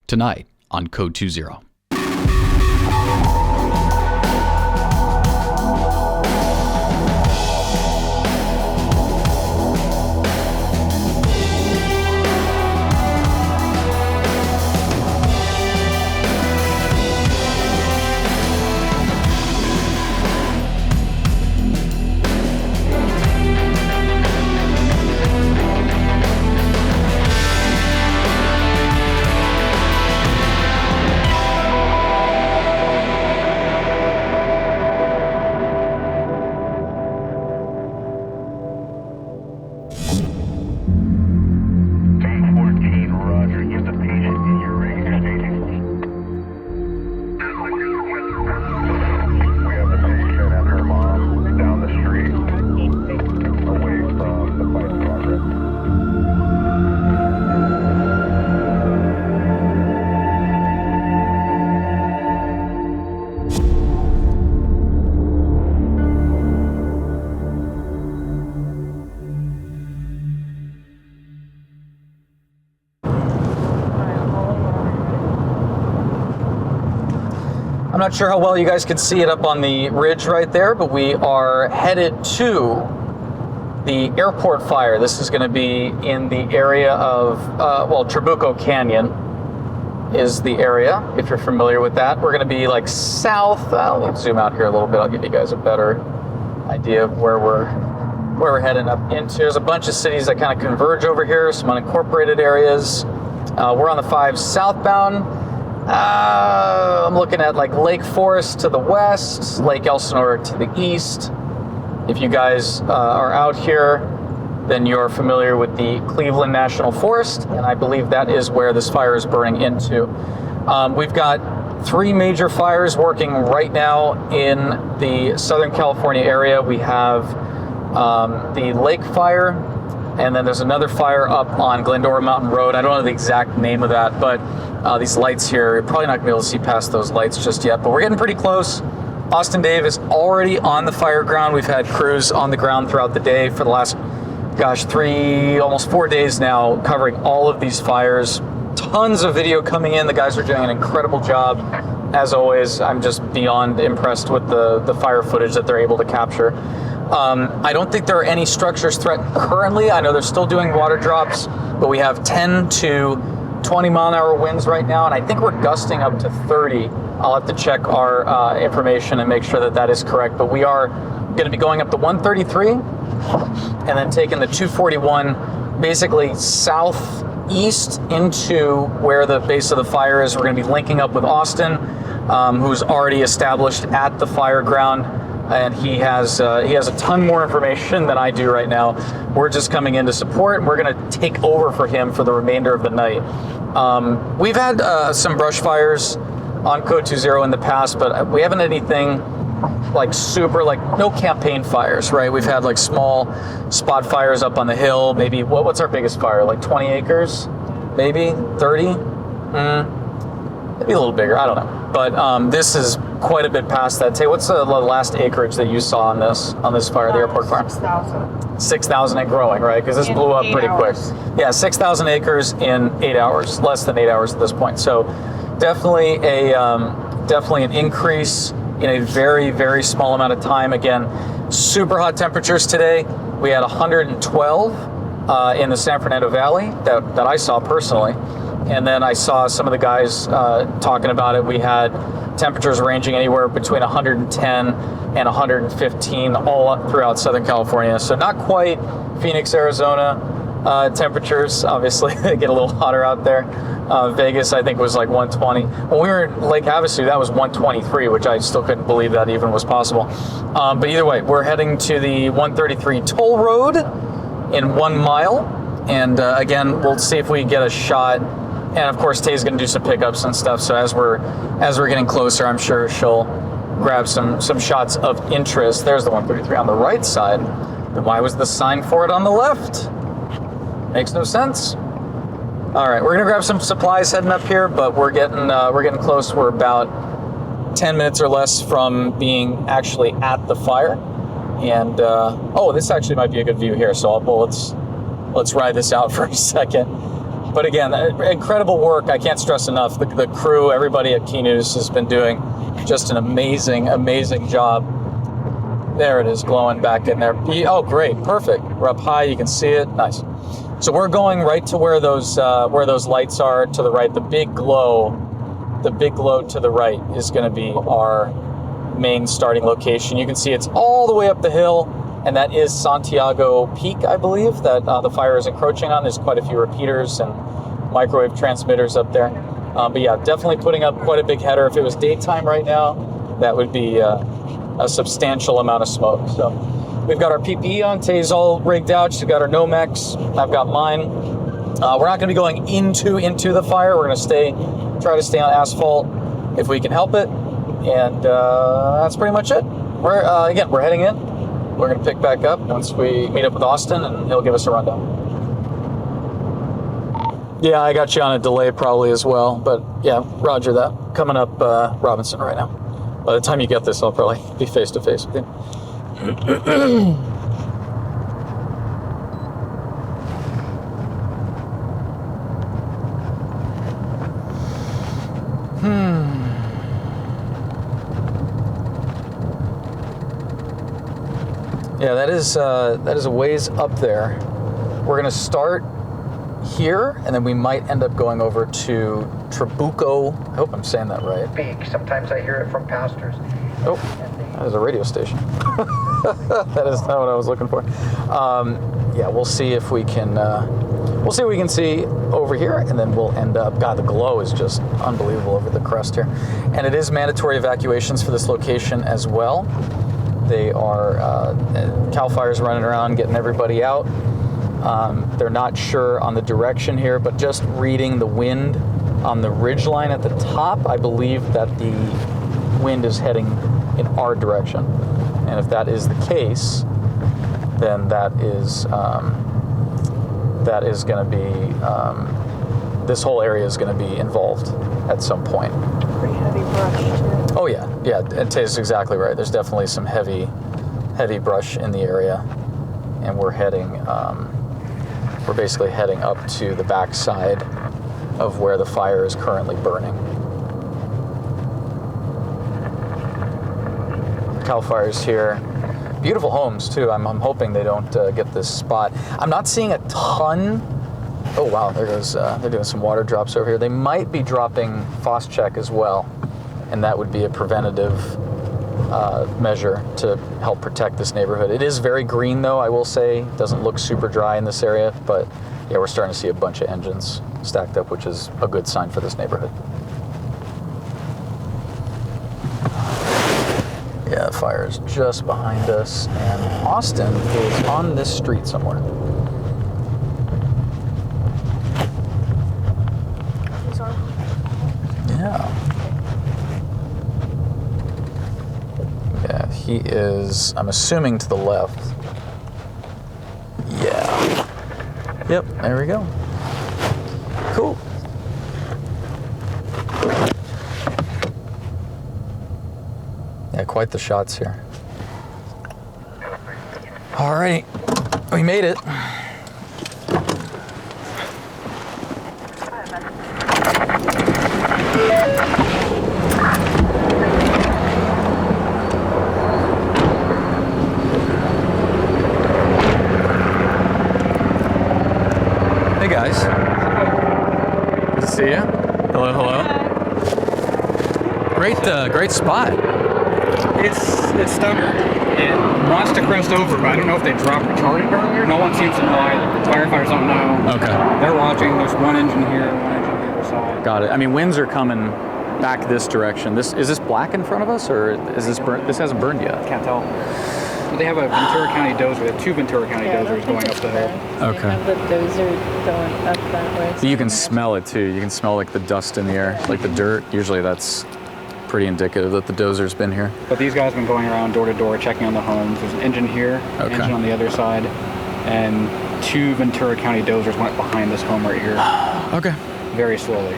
tonight on Code 20. I'm not sure how well you guys can see it up on the ridge right there, but we are headed to the airport fire. This is going to be in the area of, Trabuco Canyon is the area, if you're familiar with that. We're going to be like south. Let's zoom out here a little bit. I'll give you guys a better idea of where we're heading up into. There's a bunch of cities that kind of converge over here, some unincorporated areas. We're on the 5 southbound. I'm looking at like Lake Forest to the west, Lake Elsinore to the east. If you guys are out here, then you're familiar with the Cleveland National Forest, and I believe that is where this fire is burning into. We've got 3 major fires working right now in the Southern California area. We have the Lake Fire, and then there's another fire up on Glendora Mountain Road. I don't know the exact name of that, but these lights here, you're probably not going to be able to see past those lights just yet, but we're getting pretty close. Austin Dave is already on the fire ground. We've had crews on the ground throughout the day for the last, almost 4 days now, covering all of these fires. Tons of video coming in. The guys are doing an incredible job. As always, I'm just beyond impressed with the fire footage that they're able to capture. I don't think there are any structures threatened currently. I know they're still doing water drops, but we have 10 to 20 mile an hour winds right now, and I think we're gusting up to 30. I'll have to check our information and make sure that that is correct, but we are going to be going up to 133 and then taking the 241 basically southeast into where the base of the fire is. We're going to be linking up with Austin, who's already established at the fire ground, and he has a ton more information than I do right now. We're just coming in to support, and we're going to take over for him for the remainder of the night. We've had some brush fires on Code 20 in the past, but we haven't had anything like super, like no campaign fires, right? We've had like small spot fires up on the hill, maybe, what's our biggest fire? Like 20 acres? Maybe? 30? Maybe a little bigger, I don't know. But this is quite a bit past that. Tay, what's the last acreage that you saw on this fire, the airport fire? 6,000. 6,000 and growing, right? Because this blew up pretty quick. Yeah, 6,000 acres in 8 hours, less than 8 hours at this point. So definitely an increase in a very, very small amount of time. Again, super hot temperatures today. We had 112 in the San Fernando Valley that I saw personally. And then I saw some of the guys talking about it. We had temperatures ranging anywhere between 110 and 115 all up throughout Southern California. So not quite Phoenix, Arizona temperatures. Obviously, they get a little hotter out there. Vegas, I think, was like 120. When we were in Lake Havasu, that was 123, which I still couldn't believe that even was possible. But either way, we're heading to the 133 toll road in 1 mile. And again, we'll see if we get a shot. And of course, Tay's going to do some pickups and stuff. So as we're getting closer, I'm sure she'll grab some shots of interest. There's the 133 on the right side. Then why was the sign for it on the left? Makes no sense. All right, we're going to grab some supplies heading up here, but we're getting close. We're about 10 minutes or less from being actually at the fire. And this actually might be a good view here. So let's ride this out for a second. But again, incredible work. I can't stress enough. The crew, everybody at KNN.NEWS has been doing just an amazing, amazing job. There it is, glowing back in there. Oh, great, perfect. We're up high, you can see it. Nice. So we're going right to where those lights are to the right. The big glow to the right is going to be our main starting location. You can see it's all the way up the hill, and that is Santiago Peak, I believe, that the fire is encroaching on. There's quite a few repeaters and microwave transmitters up there. But yeah, definitely putting up quite a big header. If it was daytime right now, that would be a substantial amount of smoke. So we've got our PPE on. Tay's all rigged out. She's got her Nomex. I've got mine. We're not going to be going into the fire. We're going to try to stay on asphalt if we can help it. And that's pretty much it. We're heading in. We're going to pick back up once we meet up with Austin, and he'll give us a rundown. Yeah, I got you on a delay probably as well, but yeah, roger that. Coming up Robinson right now. By the time you get this, I'll probably be face to face with you. Yeah, that is a ways up there. We're gonna start here, and then we might end up going over to Trabuco. I hope I'm saying that right. Peak. Sometimes I hear it from pastors. Oh, that is a radio station. That is not what I was looking for. Yeah, we'll see if we can. We'll see what we can see over here, and then we'll end up. God, the glow is just unbelievable over the crest here, and it is mandatory evacuations for this location as well. They are CAL FIRE's running around getting everybody out. They're not sure on the direction here, but just reading the wind on the ridge line at the top, I believe that the wind is heading in our direction. And if that is the case, then that is going to be, this whole area is going to be involved at some point. Pretty heavy brush, too. Oh yeah, and Tay's exactly right. There's definitely some heavy brush in the area, and we're basically heading up to the back side of where the fire is currently burning. CAL FIRE's here. Beautiful homes too. I'm hoping they don't get this spot. I'm not seeing a ton. Oh wow, there goes. They're doing some water drops over here. They might be dropping Phos-Chek as well, and that would be a preventative measure to help protect this neighborhood. It is very green though, I will say. It doesn't look super dry in this area, but yeah, we're starting to see a bunch of engines stacked up, which is a good sign for this neighborhood. Yeah, the fire is just behind us, and Austin is on this street somewhere. Yeah. Yeah, he is, I'm assuming, to the left. Yeah. Yep, there we go. Cool. Yeah, quite the shots here. All right, we made it. Hey guys. Good to see you. Hello, hello. Great spot. It's stubborn. It wants to crest over, but I don't know if they dropped retardant earlier. No one seems to know. Firefighters don't know. Okay. They're watching. There's one engine here, one engine on the other side. Got it. I mean, winds are coming back this direction. Is this black in front of us, or is this burnt? This hasn't burned yet. Can't tell. But they have a Ventura County dozer. They have two Ventura County dozers going up the hill. Okay. They have the dozer going up that way. So you can smell it too. You can smell like the dust in the air, like the dirt. Usually that's pretty indicative that the dozer's been here. But these guys have been going around door to door checking on the homes. There's an engine here, an engine on the other side, and two Ventura County dozers went behind this home right here. Okay. Very slowly.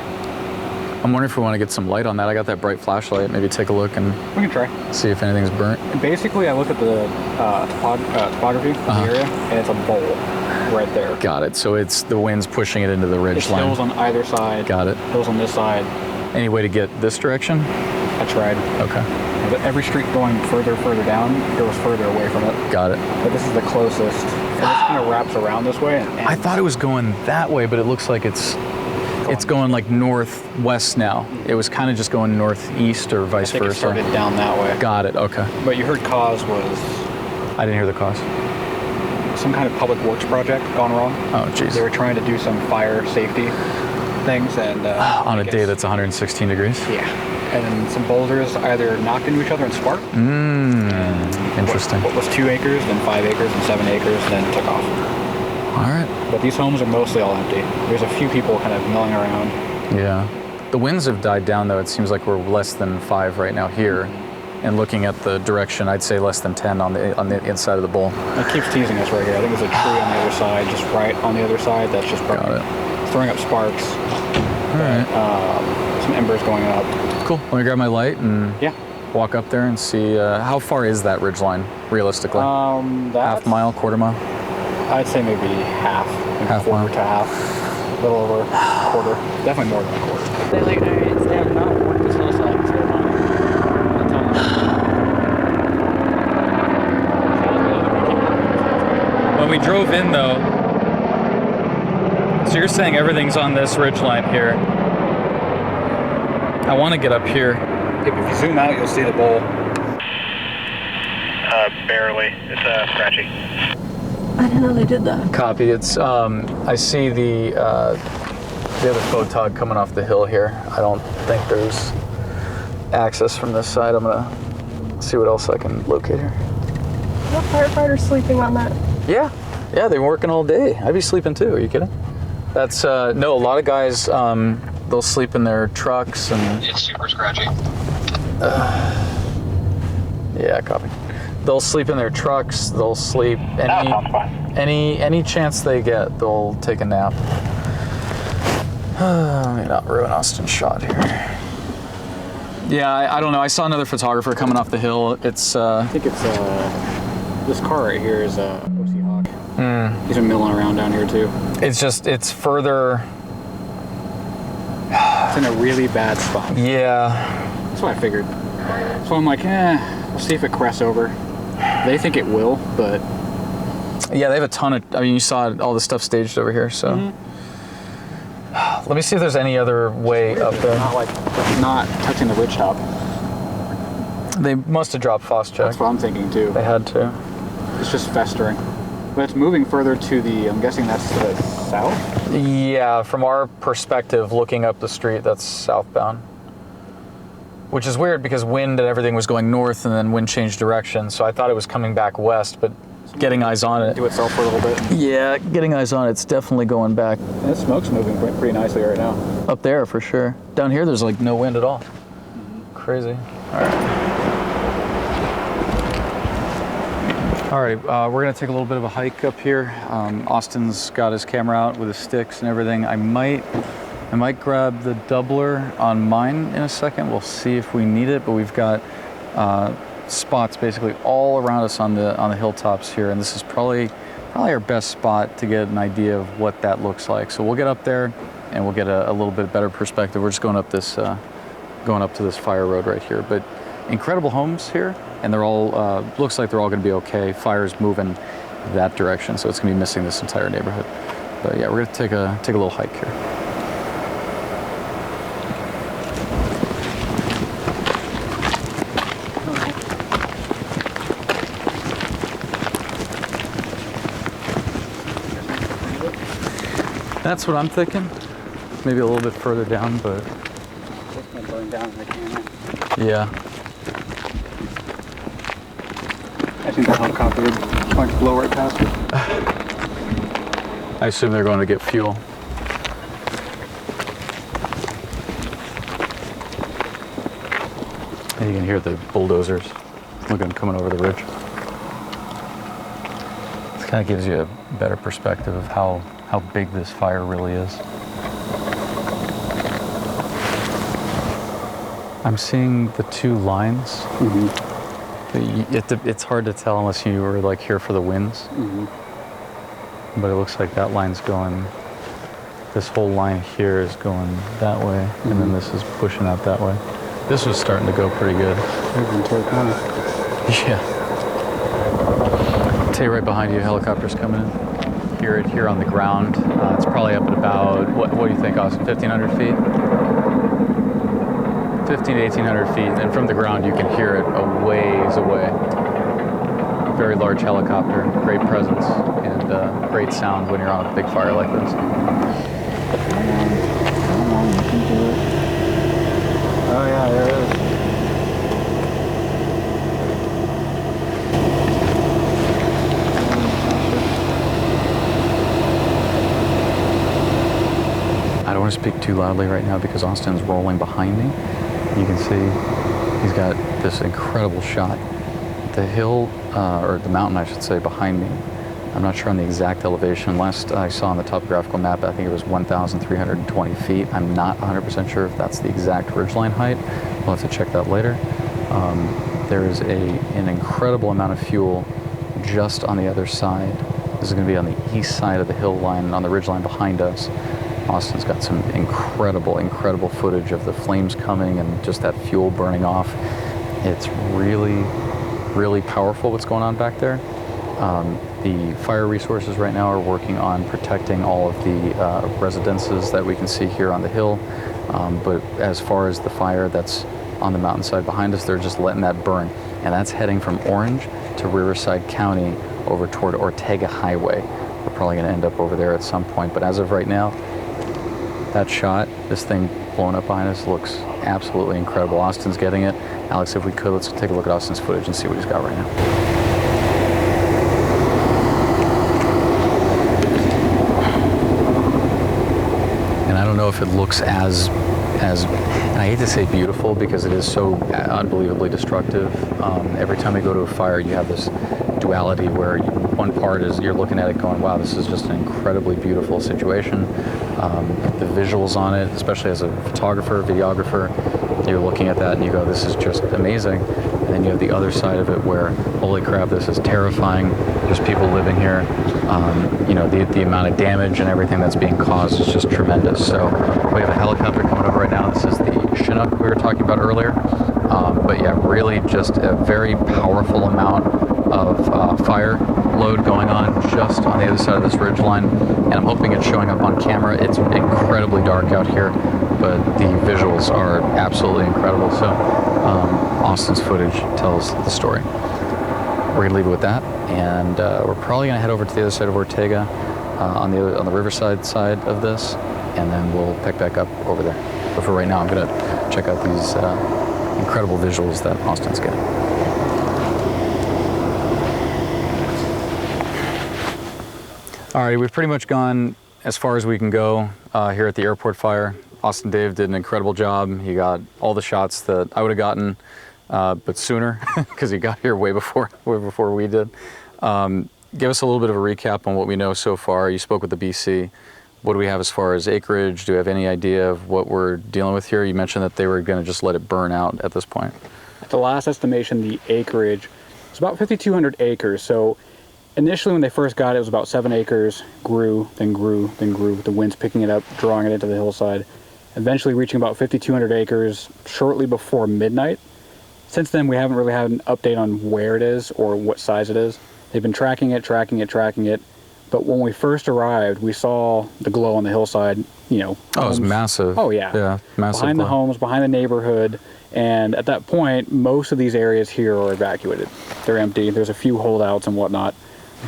I'm wondering if we want to get some light on that. I got that bright flashlight. Maybe take a look and We can try. see if anything's burnt. And basically, I looked at the topography of the area, and it's a bowl right there. Got it. So it's the wind's pushing it into the ridge It's line. hills on either side. Got it. Hills on this side. Any way to get this direction? I tried. Okay. But every street going further down goes further away from it. Got it. But this is the closest. And this kind of wraps around this way. And I thought it was going that way, but it looks like it's going like northwest now. It was kind of just going northeast or vice I think it versa. started down that way. Got it. Okay. But you heard cause was I didn't hear the cause. some kind of public works project gone wrong. Oh, jeez. They were trying to do some fire safety things, and On I a day guess- that's 116 degrees. yeah, and then some boulders either knocked into each other and sparked. Interesting. What was 2 acres, then 5 acres, and 7 acres, then took off. All right. But these homes are mostly all empty. There's a few people kind of milling around. Yeah. The winds have died down, though. It seems like we're less than 5 right now here. And looking at the direction, I'd say less than 10 on the inside of the bowl. It keeps teasing us right here. I think there's a tree on the other side, just right on the other side. That's just burning. Got it. It's throwing up sparks. All right. Some embers going up. Cool. Let me grab my light and Yeah. walk up there and see how far is that ridge line, realistically? That's, Half mile, quarter mile? I'd say maybe half. Maybe Half quarter mile. to half. A little over a quarter. Definitely more than a quarter. They're like, all right, They have not worked this hillside because they're not. I'm telling you. When we drove in, though, so you're saying everything's on this ridge line here. I want to get up here. If you zoom out, you'll see the bowl. Barely. It's scratchy. I didn't know they did that. Copy. It's I see the other photog coming off the hill here. I don't think there's access from this side. I'm gonna see what else I can locate here. No firefighter sleeping on that. Yeah, they've been working all day. I'd be sleeping too. Are you kidding? That's no. A lot of guys they'll sleep in their trucks and. It's super scratchy. Yeah, copy. They'll sleep in their trucks. They'll sleep any chance they get. They'll take a nap. Let me not ruin Austin's shot here. Yeah, I don't know. I saw another photographer coming off the hill. It's I think it's this car right here is OC Hawk. He's been milling around down here too. it's further. It's in a really bad spot. Yeah. That's what I figured. So I'm like, we'll see if it crests over. They think it will, but Yeah, they have a ton of. I mean, you saw all the stuff staged over here. So let me see if there's any other way up there. not touching the ridge top. They must have dropped Foss check. That's what I'm thinking too. They had to. It's just festering. But it's moving further to the, I'm guessing that's to the south? Yeah, from our perspective, looking up the street, that's southbound. Which is weird because wind and everything was going north and then wind changed direction. So I thought it was coming back west, but getting eyes on it. Do itself for a little bit. Yeah, getting eyes on it's definitely going back. And the smoke's moving pretty nicely right now. Up there for sure. Down here, there's like no wind at all. Crazy. All right. All right, we're gonna take a little bit of a hike up here. Austin's got his camera out with his sticks and everything. I might grab the doubler on mine in a second. We'll see if we need it, but we've got spots basically all around us on the hilltops here, and this is probably our best spot to get an idea of what that looks like. So we'll get up there and we'll get a little bit better perspective. We're just going up to this fire road right here, but incredible homes here, and they're all looks like they're all going to be okay. Fire's moving that direction, so it's going to be missing this entire neighborhood. But yeah, we're going to take a little hike here. That's what I'm thinking. Maybe a little bit further down, but It's gonna burn down in the canyon. yeah. I think the helicopter would going to blow right past it. I assume they're going to get fuel. And you can hear the bulldozers coming over the ridge. This kind of gives you a better perspective of how big this fire really is. I'm seeing the two lines. It's hard to tell unless you were like here for the winds. But it looks like that line's going, this whole line here is going that way, and then this is pushing out that way. This was starting to go pretty good. Yeah. I'll tell you right behind you, helicopter's coming in. Hear it here on the ground. It's probably up at about, what do you think, Austin, 1,500 feet? 1,500 to 1,800 feet, and from the ground you can hear it a ways away. Very large helicopter, great presence, and great sound when you're on a big fire like this. Come on, you can do it. Oh yeah, there it is. I don't want to speak too loudly right now because Austin's rolling behind me. You can see he's got this incredible shot. The hill, or the mountain I should say, behind me, I'm not sure on the exact elevation. Last I saw on the topographical map, I think it was 1,320 feet. I'm not 100% sure if that's the exact ridgeline height. We'll have to check that later. There is an incredible amount of fuel just on the other side. This is going to be on the east side of the hill line, on the ridgeline behind us. Austin's got some incredible footage of the flames coming and just that fuel burning off. It's really powerful what's going on back there. The fire resources right now are working on protecting all of the residences that we can see here on the hill. But as far as the fire that's on the mountainside behind us, they're just letting that burn. And that's heading from Orange to Riverside County over toward Ortega Highway. We're probably going to end up over there at some point. But as of right now, that shot, this thing blowing up behind us, looks absolutely incredible. Austin's getting it. Alex, if we could, let's take a look at Austin's footage and see what he's got right now. And I don't know if it looks as, and I hate to say beautiful because it is so unbelievably destructive. Every time we go to a fire, you have this duality where one part is you're looking at it going, wow, this is just an incredibly beautiful situation. The visuals on it, especially as a photographer, videographer, you're looking at that and you go, this is just amazing. And then you have the other side of it where, holy crap, this is terrifying. There's people living here. You know, the amount of damage and everything that's being caused is just tremendous. So we have a helicopter coming over right now. This is the Chinook we were talking about earlier. But yeah, really just a very powerful amount of fire load going on just on the other side of this ridge line, and I'm hoping it's showing up on camera. It's incredibly dark out here, but the visuals are absolutely incredible. So Austin's footage tells the story. We're gonna leave it with that, and we're probably gonna head over to the other side of Ortega on the Riverside side of this, and then we'll pick back up over there. But for right now, I'm gonna check out these incredible visuals that Austin's getting. All right, we've pretty much gone as far as we can go here at the airport fire. Austin Dave did an incredible job. He got all the shots that I would have gotten, but sooner, because he got here way before we did. Give us a little bit of a recap on what we know so far. You spoke with the BC. What do we have as far as acreage? Do we have any idea of what we're dealing with here? You mentioned that they were going to just let it burn out at this point. At the last estimation, the acreage was about 5,200 acres. So initially when they first got it, it was about 7 acres, grew, with the winds picking it up, drawing it into the hillside, eventually reaching about 5,200 acres shortly before midnight. Since then, we haven't really had an update on where it is or what size it is. They've been tracking it. But when we first arrived, we saw the glow on the hillside, you know. Oh, it was massive. Oh, yeah. Yeah, massive. Behind the homes, behind the neighborhood. And at that point, most of these areas here are evacuated. They're empty. There's a few holdouts and whatnot.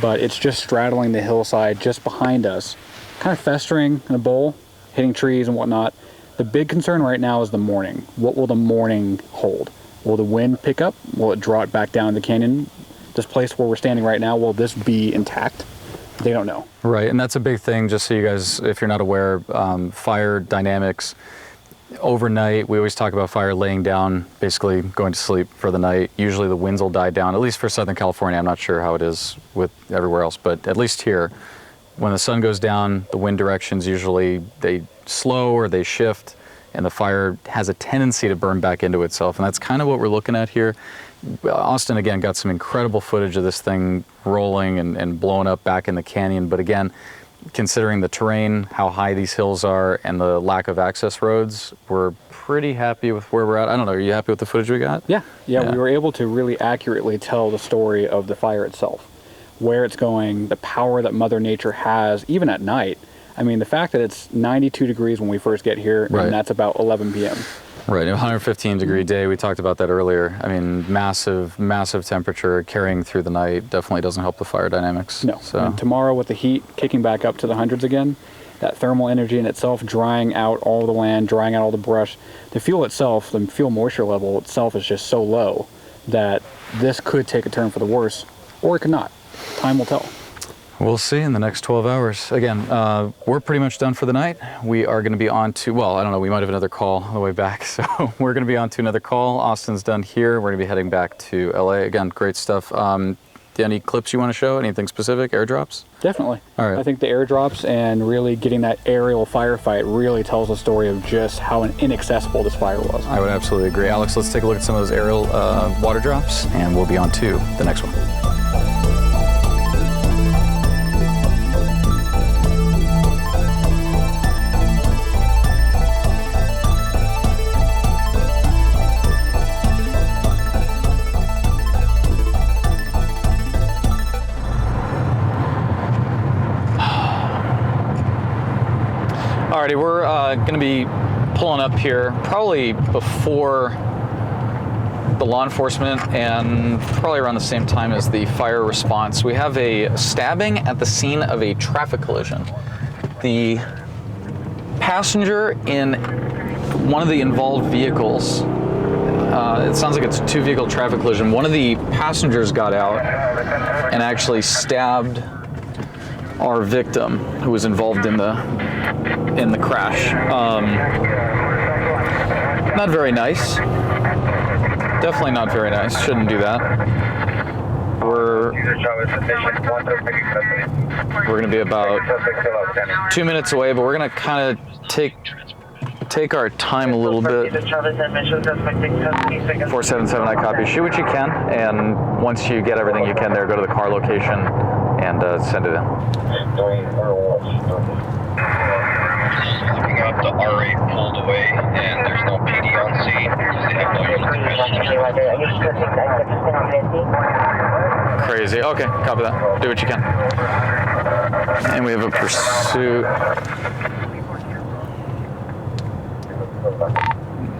But it's just straddling the hillside just behind us, kind of festering in a bowl, hitting trees and whatnot. The big concern right now is the morning. What will the morning hold? Will the wind pick up? Will it draw it back down the canyon? This place where we're standing right now, will this be intact? They don't know. Right, and that's a big thing, just so you guys, if you're not aware, fire dynamics. Overnight, we always talk about fire laying down, basically going to sleep for the night. Usually the winds will die down, at least for Southern California. I'm not sure how it is with everywhere else, but at least here, when the sun goes down, the wind directions usually, they slow or they shift, and the fire has a tendency to burn back into itself, and that's kind of what we're looking at here. Austin, again, got some incredible footage of this thing rolling and blowing up back in the canyon, but again, considering the terrain, how high these hills are, and the lack of access roads, we're pretty happy with where we're at. I don't know, are you happy with the footage we got? Yeah, we were able to really accurately tell the story of the fire itself, where it's going, the power that Mother Nature has, even at night. I mean, the fact that it's 92 degrees when we first get here, Right. and that's about 11 p.m. Right, a 115 degree day, we talked about that earlier. I mean, massive, massive temperature carrying through the night definitely doesn't help the fire dynamics. No, So. and tomorrow with the heat kicking back up to the hundreds again, that thermal energy in itself drying out all the land, drying out all the brush, the fuel itself, the fuel moisture level itself is just so low that this could take a turn for the worse, or it could not. Time will tell. We'll see in the next 12 hours. Again, we're pretty much done for the night. We are going to be on to, well, I don't know, we might have another call on the way back. So we're going to be on to another call. Austin's done here. We're going to be heading back to LA. Again, great stuff. Any clips you want to show? Anything specific? Airdrops? Definitely. All right. I think the airdrops and really getting that aerial firefight really tells the story of just how inaccessible this fire was. I would absolutely agree. Alex, let's take a look at some of those aerial water drops, and we'll be on to the next one. Alrighty, we're going to be pulling up here probably before the law enforcement and probably around the same time as the fire response. We have a stabbing at the scene of a traffic collision. The passenger in one of the involved vehicles, it sounds like it's a two-vehicle traffic collision. One of the passengers got out and actually stabbed our victim who was involved in the crash. Not very nice. Definitely not very nice. Shouldn't do that. We're going to be about 2 minutes away, but we're going to kind of take our time a little bit. 477, I copy. Shoot what you can, and once you get everything you can there, go to the car location and send it in. Looking up, the R8 pulled away, and there's no PD on scene. They have no units. Crazy. Okay, copy that. Do what you can. And we have a pursuit.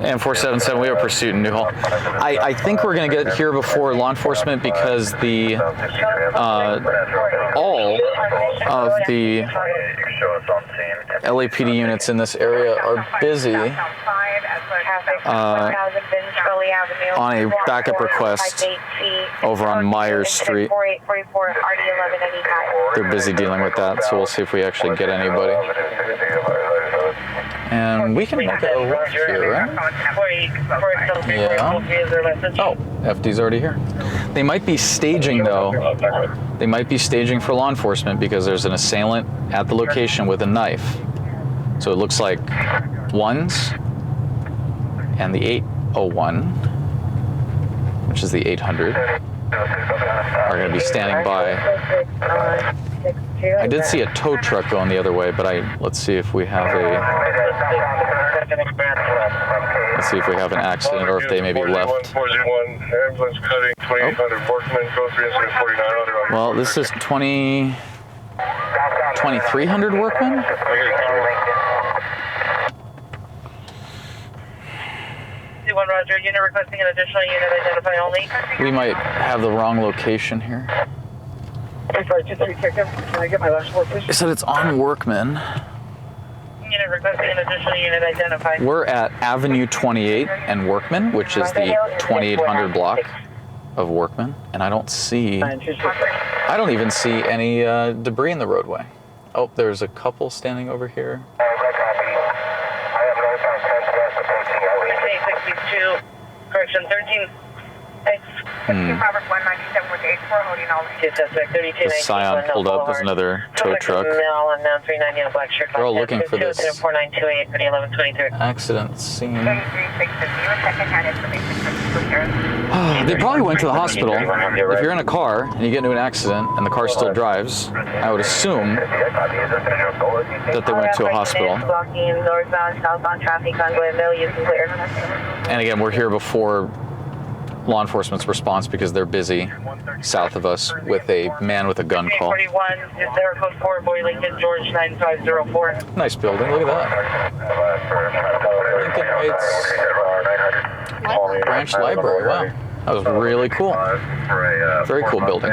And 477, we have a pursuit in Newhall. I think we're going to get here before law enforcement because the all of the LAPD units in this area are busy on a backup request over on Myers Street. They're busy dealing with that, so we'll see if we actually get anybody. And we can make it a left here, right? Yeah. Oh, FD's already here. They might be staging, though. They might be staging for law enforcement because there's an assailant at the location with a knife. So it looks like ones and the 801, which is the 800, are going to be standing by. I did see a tow truck going the other way, but let's see if we have an accident or if they maybe left. Oh. Well, this is 2300 Workman? Roger, unit requesting an additional unit, identify only. We might have the wrong location here. I'm sorry, 230 Detective, can I get my last word, please? It said it's on Workman. Unit requesting an additional unit, identify. We're at Avenue 28 and Workman, which is the 2800 block of Workman, and I don't even see any debris in the roadway. Oh, there's a couple standing over here. 62, correction, 13. The Scion pulled up. There's another tow truck. They're all looking for this accident scene. They probably went to the hospital. If you're in a car and you get into an accident and the car still drives, I would assume that they went to a hospital. And again, we're here before law enforcement's response because they're busy south of us with a man with a gun call. 41 is there, code 4, Boy Lincoln, George 9504. Nice building, look at that. Lincoln Heights Branch Library, wow. That was really cool. Very cool building.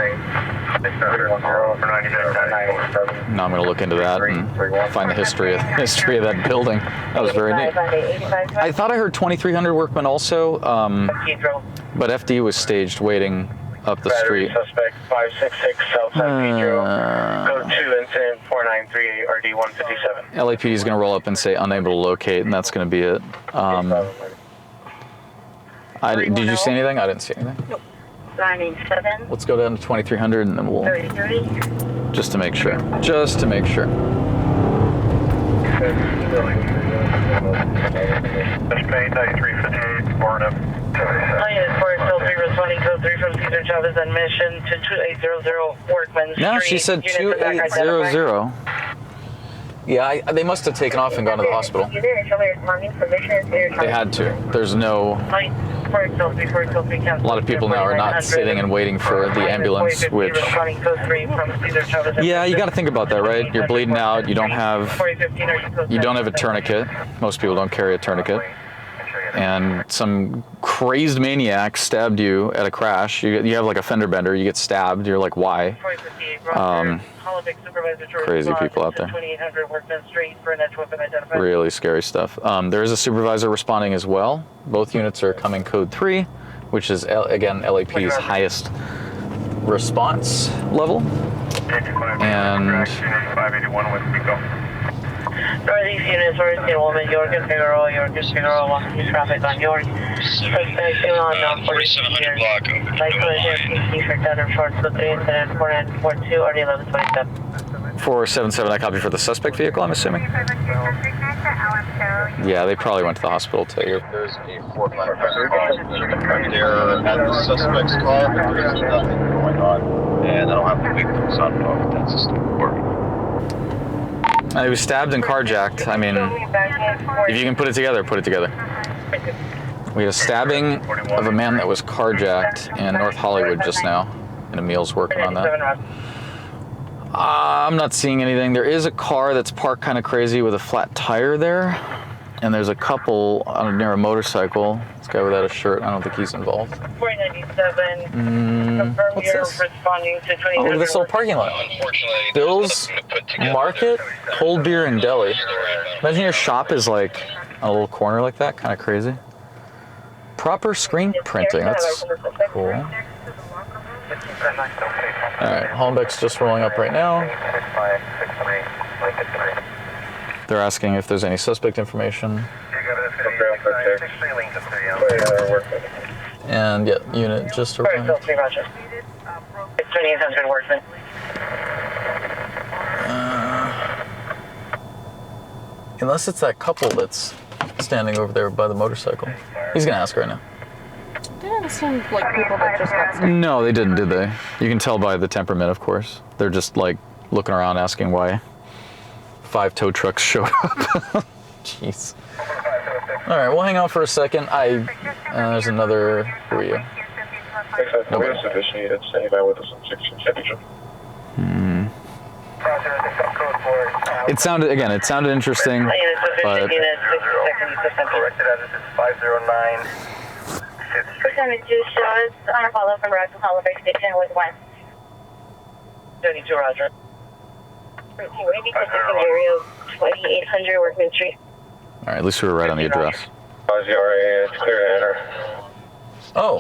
Now I'm going to look into that and find the history of that building. That was very neat. I thought I heard 2300 workmen also, but FD was staged waiting up the street. Suspect 566 Southside Pedro. Code 2 incident 4938 RD 157. LAPD is going to roll up and say unable to locate, and that's going to be it. Did you see anything? I didn't see anything. Nope. 987. Let's go down to 2300 and then we'll... 33. Just to make sure. Just to make sure. Suspect 9358 board up. Unit 4 still 3 responding code 3 from Cesar Chavez on mission to 2800 Workman Street. No, she said 2800. Yeah, they must have taken off and gone to the hospital. They had to. There's no... A lot of people now are not sitting and waiting for the ambulance, which... Yeah, you got to think about that, right? You're bleeding out. You don't have a tourniquet. Most people don't carry a tourniquet. And some crazed maniac stabbed you at a crash. You have like a fender bender. You get stabbed. You're like, why? Crazy people out there. Really scary stuff. There is a supervisor responding as well. Both units are coming code 3, which is, again, LAPD's highest response level. And... Northeast units, Northeast Woman, York and Figueroa, York and Figueroa, walking traffic on York. Suspect on 4700 block. Light collision, PC for Thunder Short, so 3 incident, 4942, RD 1127. 477, I copy for the suspect vehicle, I'm assuming? Yeah, they probably went to the hospital too. There's a 4500 right there at the suspect's car. There's nothing going on. And I don't have the victims on that system working. He was stabbed and carjacked. I mean, if you can put it together, put it together. We had a stabbing of a man that was carjacked in North Hollywood just now, and Emil's working on that. I'm not seeing anything. There is a car that's parked kind of crazy with a flat tire there, and there's a couple near a motorcycle. This guy without a shirt, I don't think he's involved. 497. What's this? Oh, look at this little parking lot. Bill's Market, Cold Beer and Deli. Imagine your shop is like on a little corner like that, kind of crazy. Proper screen printing, that's cool. Alright, Holmbeck's just rolling up right now. They're asking if there's any suspect information. And yeah, unit just arrived. 2800 Workman. Unless it's that couple that's standing over there by the motorcycle. He's gonna ask right now. Didn't seem like people that just got... No, they didn't, did they? You can tell by the temperament, of course. They're just like looking around asking why 5 tow trucks showed up. Jeez. All right, we'll hang out for a second. There's another. Who are you? Nobody. It sounded interesting, but. Percentage 2 shows on a follow from Russell Holliday Station with 1. 32 Roger. Maybe because it's an area of 2800 Workman Street. All right, at least we were right on the address. It's clear to enter. Oh.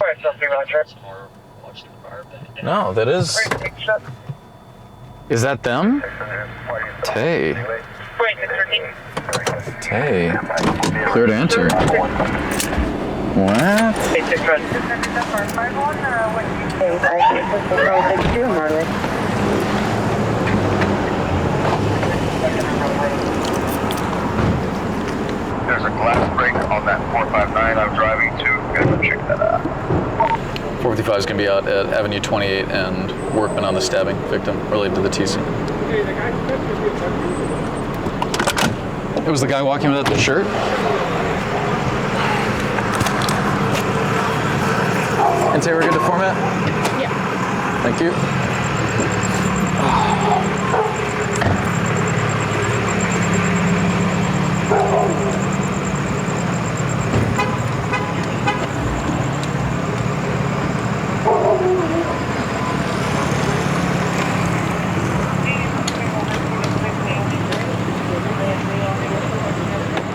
No, that is. Is that them? Tay. Tay. Clear to enter. What? There's a glass break on that 459 I'm driving to. Gonna go check that out. 455 is going to be out at Avenue 28 and workman on the stabbing victim related to the TC. It was the guy walking without the shirt? And say we're good to format? Yeah. Thank you.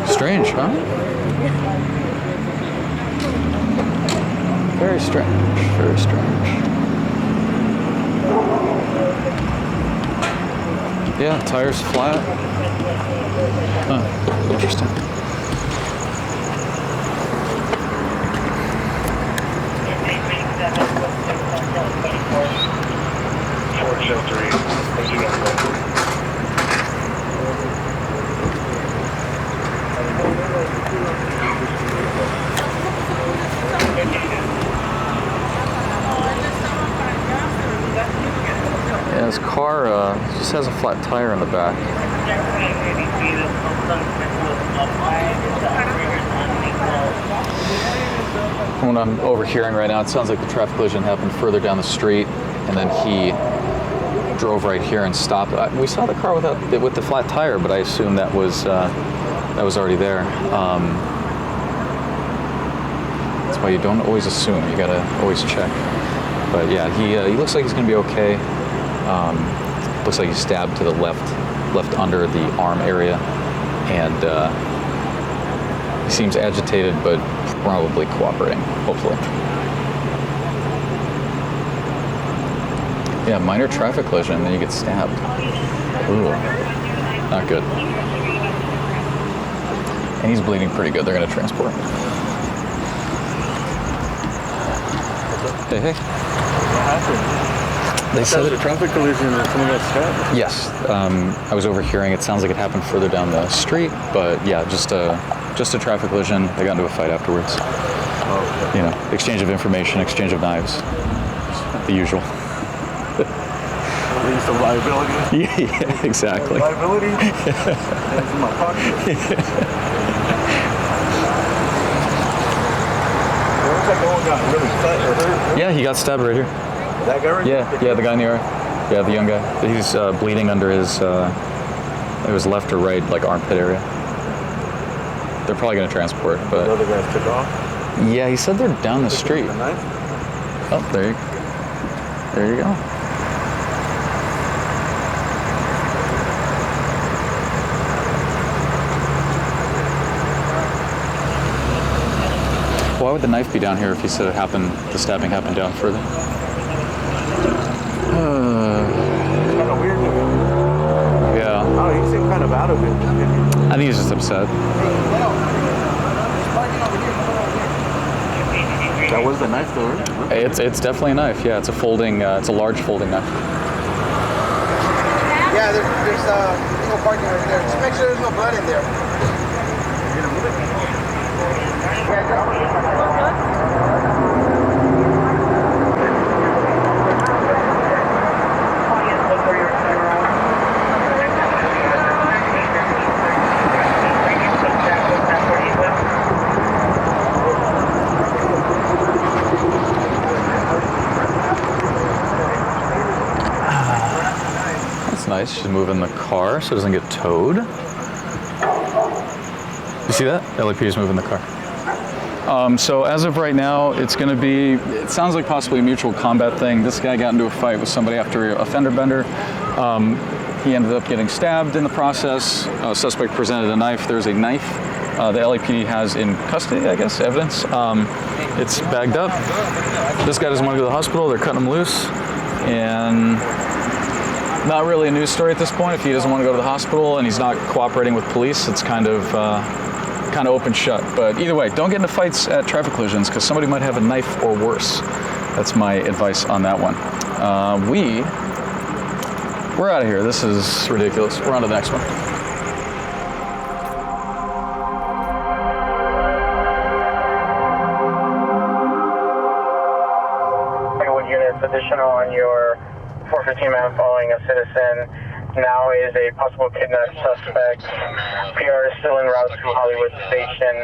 Strange, huh? Very strange, very strange. Yeah, tires flat. Huh, interesting. Yeah, his car just has a flat tire in the back. From what I'm overhearing right now, it sounds like the traffic collision happened further down the street, and then he drove right here and stopped. We saw the car with the flat tire, but I assume that was already there. That's why you don't always assume. You gotta always check. But yeah, he looks like he's gonna be okay. Looks like he's stabbed to the left under the arm area, and he seems agitated, but probably cooperating, hopefully. Yeah, minor traffic collision, and then you get stabbed. Ooh, not good. And he's bleeding pretty good. They're gonna transport him. Hey, hey. What happened? They said a traffic collision and someone got stabbed? Yes, I was overhearing. It sounds like it happened further down the street, but yeah, just a traffic collision. They got into a fight afterwards. Oh, okay. You know, exchange of information, exchange of knives, the usual. Release of liability. Yeah, exactly. Liability. It's in my pocket. It looks like no one got really cut or hurt. Yeah, he got stabbed right here. That guy right here? Yeah, the guy in the yard. Yeah, the young guy. He's bleeding under his left or right, like armpit area. They're probably going to transport, but... The other guys took off? Yeah, he said they're down the street. A knife? Oh, there you go. Why would the knife be down here if he said the stabbing happened down further? It's kind of weird to me. Yeah. Oh, he seemed kind of out of it. I think he's just upset. That was the knife though, right? It's definitely a knife. Yeah, it's a large folding knife. Yeah, there's no parking right there. Just make sure there's no blood in there. Nice. She's moving the car so it doesn't get towed. You see that? LAP is moving the car. So as of right now, it sounds like possibly a mutual combat thing. This guy got into a fight with somebody after a fender bender. He ended up getting stabbed in the process. Suspect presented a knife. There's a knife the LAPD has in custody, I guess, evidence. It's bagged up. This guy doesn't want to go to the hospital. They're cutting him loose. And not really a news story at this point. If he doesn't want to go to the hospital and he's not cooperating with police, it's kind of kind of open shut. But either way, don't get into fights at traffic collisions because somebody might have a knife or worse. That's my advice on that one. We're out of here. This is ridiculous. We're on to the next one. Units additional on your 415 map following a citizen. Now is a possible kidnap suspect. PR is still en route to Hollywood Station.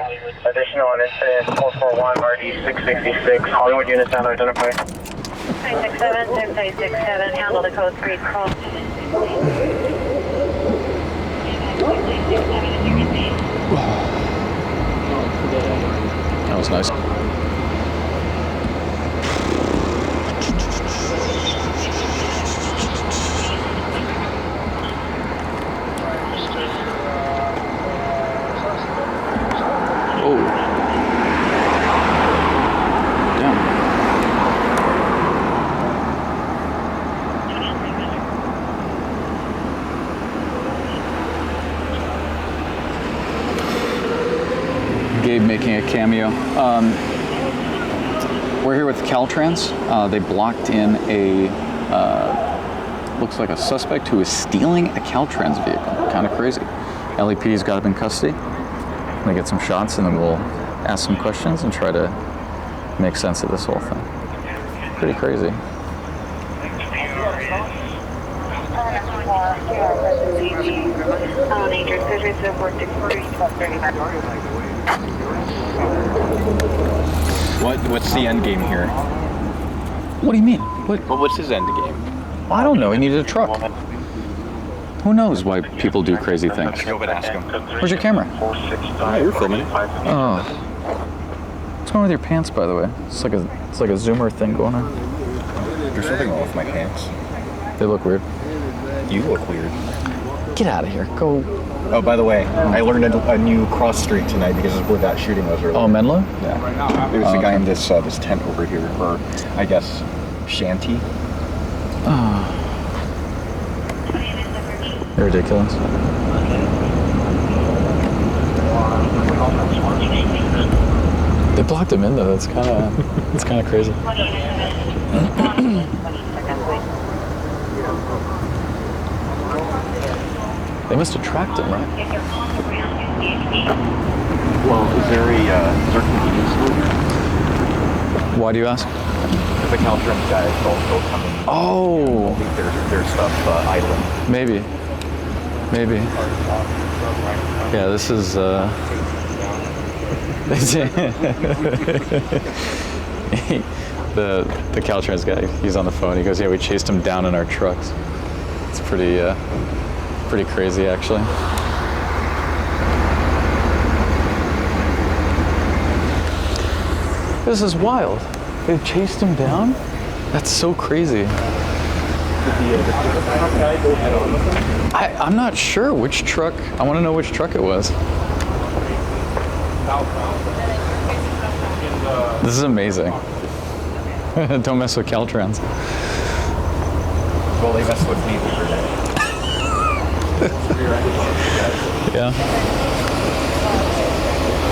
Additional on incident 441 RD 666. Hollywood units now identified. 367, 667, handle the code 3 call. That was nice. Gabe making a cameo. We're here with Caltrans. They blocked in a, looks like a suspect who is stealing a Caltrans vehicle. Kind of crazy. LAPD's got him in custody. I'm gonna get some shots and then we'll ask some questions and try to make sense of this whole thing. Pretty crazy. What's the end game here? What do you mean? What's his end game? I don't know. He needed a truck. Who knows why people do crazy things? Go and ask him. Where's your camera? Oh, you're filming. Oh. What's going on with your pants, by the way? It's like a zoomer thing going on. There's something wrong with my pants. They look weird. You look weird. Get out of here. Go. Oh, by the way, I learned a new cross street tonight because of where that shooting was earlier. Oh, Menlo? Yeah. There was a guy in this this tent over here, or I guess shanty. Oh. You're ridiculous. They blocked him in though. It's kind of crazy. They must have tracked him, right? Well, is there convenience store? Why do you ask? The Caltrans guys don't come in. Oh. Leave their stuff idling. Maybe. Yeah, this is. The Caltrans guy, he's on the phone. He goes, "Yeah, we chased him down in our trucks." It's pretty crazy, actually. This is wild. They chased him down? That's so crazy. I'm not sure which truck. I want to know which truck it was. This is amazing. Don't mess with Caltrans. Well, they messed with me the other day. Yeah.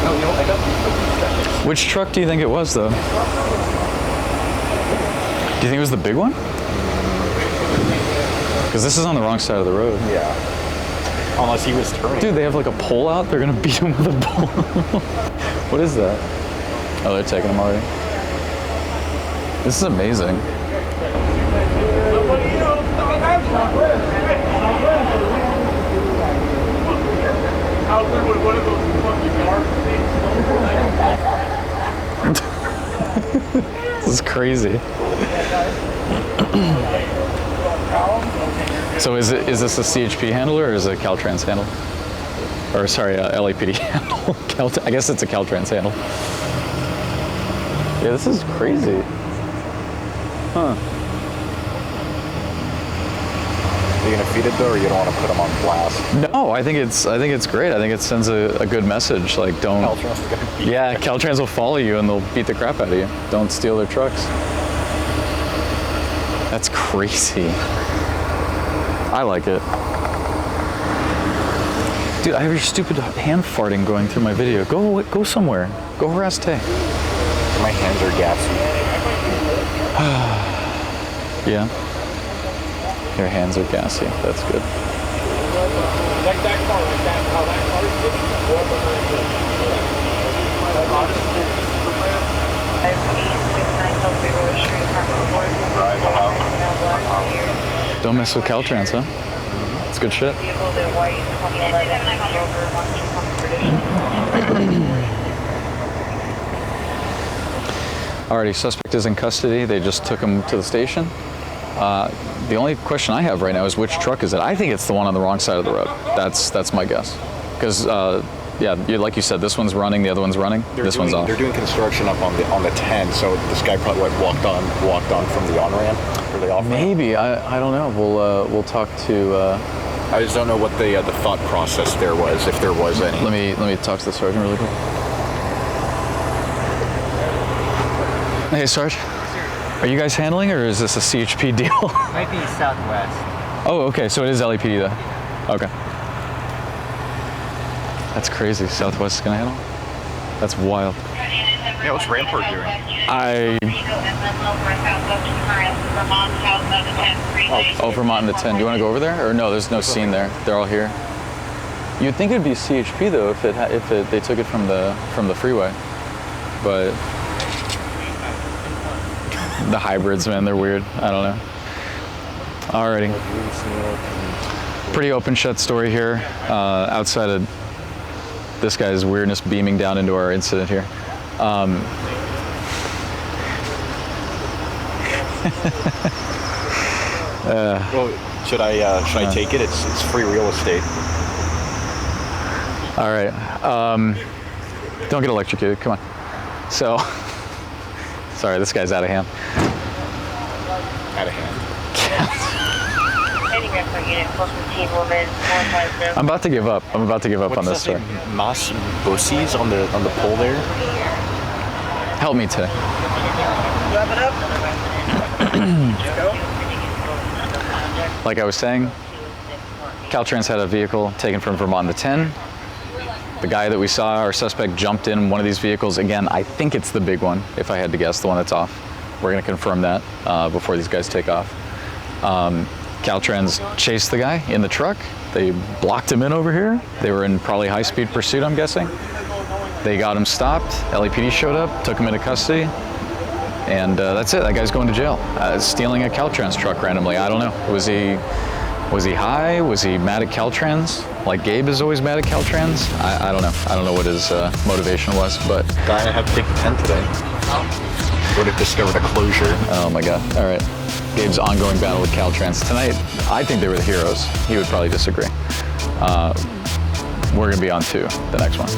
No, I got these. Which truck do you think it was, though? Do you think it was the big one? Because this is on the wrong side of the road. Yeah. Unless he was turning. Dude, they have like a pole out. They're gonna beat him with a pole. What is that? Oh, they're taking him already. This is amazing. This is crazy. So is this a CHP handler or is it a Caltrans handle? Or sorry, LAPD handle. I guess it's a Caltrans handle. Yeah, this is crazy. Huh. Are you gonna feed it though, or you don't want to put them on blast? No, I think it's great. I think it sends a good message. Like, don't. Caltrans is gonna beat Yeah, Caltrans will follow you and they'll beat the crap out of you. Don't steal their trucks. That's crazy. I like it. Dude, I have your stupid hand farting going through my video. Go somewhere. Go harass Tay. My hands are gassy. Yeah. Your hands are gassy. That's good. Like that car, like that, how that car is getting. Don't mess with Caltrans, huh? It's good shit. Alrighty, suspect is in custody. They just took him to the station. The only question I have right now is which truck is it? I think it's the one on the wrong side of the road. That's my guess. Because yeah, like you said, this one's running, the other one's running. This one's off. They're doing construction up on the 10, so this guy probably walked on from the on ramp or the off ramp. Maybe I don't know. We'll talk to. I just don't know what the thought process there was, if there was any. Let me talk to the sergeant really quick. Hey, Sarge. Are you guys handling, or is this a CHP deal? Might be Southwest. Oh, okay. So it is LAPD though. Okay. That's crazy. Southwest is gonna handle? That's wild. Yeah, what's Rampart doing? Oh, Vermont and the 10. Do you want to go over there? Or no, there's no scene there. They're all here. You'd think it'd be CHP though if they took it from the freeway, but the hybrids, man, they're weird. I don't know. Alrighty. Pretty open shut story here. Outside of this guy's weirdness beaming down into our incident here. Well, should I take it? It's free real estate. All right. Don't get electrocuted. Come on. So, sorry, this guy's out of hand. Out of hand. I'm about to give up. I'm about to give up on this story. Mas Bussies on the pole there. Help me today. Wrap it up. Like I was saying, Caltrans had a vehicle taken from Vermont the 10. The guy that we saw, our suspect, jumped in one of these vehicles. Again, I think it's the big one, if I had to guess, the one that's off. We're going to confirm that before these guys take off. Caltrans chased the guy in the truck. They blocked him in over here. They were in probably high-speed pursuit, I'm guessing. They got him stopped. LAPD showed up, took him into custody, and that's it. That guy's going to jail. Stealing a Caltrans truck randomly. I don't know. Was he high? Was he mad at Caltrans? Like Gabe is always mad at Caltrans? I don't know. I don't know what his motivation was, but... Guy I have to take the 10 today. Would have discovered a closure. Oh my God. All right. Gabe's ongoing battle with Caltrans. Tonight, I think they were the heroes. He would probably disagree. We're going to be on to the next one.